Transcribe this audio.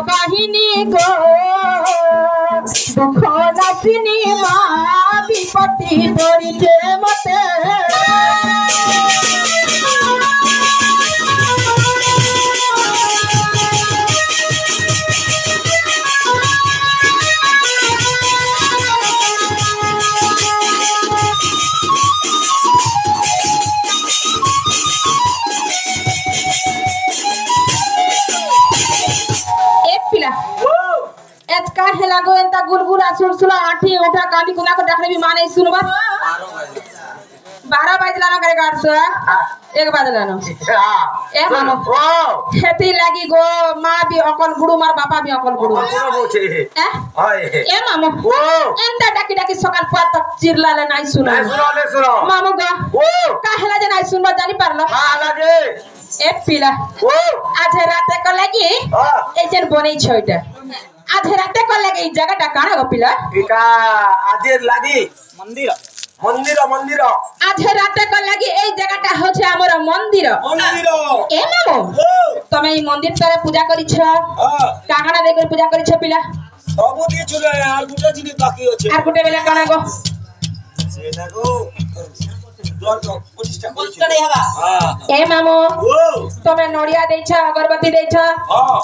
বাহিনী গো দুঃখ নাচিনি মা বিপত্তি ধরিছে মতে हेला गो एंता गुलगुला सुलसुला आठी उठा काली कुना को देखले भी माने सुनबा 12 बजला ना करे गाड़ से 1 बजला ना ए मानो खेती लागी गो मां भी अकल गुडू मार बापा भी अकल गुडू ए मामो एंता डाकी डाकी सकाल पात तक चिरला ले नाही सुनो मामो गो का हेला जे नाही सुनबा जानी पारलो हां लागे ए पिला आज राते को लागी ए जन बनै छइटा आज राते को लगे ई जगहटा काना गो पिला इका आज लागी मंदिर मंदिर मंदिर आज राते को लगे ए जगहटा हो छे हमर मंदिर मंदिर ए मामो तमे ई मंदिर तरे पूजा करी छ काना दे कर पूजा करी छ पिला सब दिए चले यार गुटा जिनी बाकी আছে আর গুটে বেলা কানা গো সেটা গো জল তো 25 টা কষ্ট নাই হবা এ মামো তুমি নড়িয়া দেইছ अगरबत्ती देइछ हां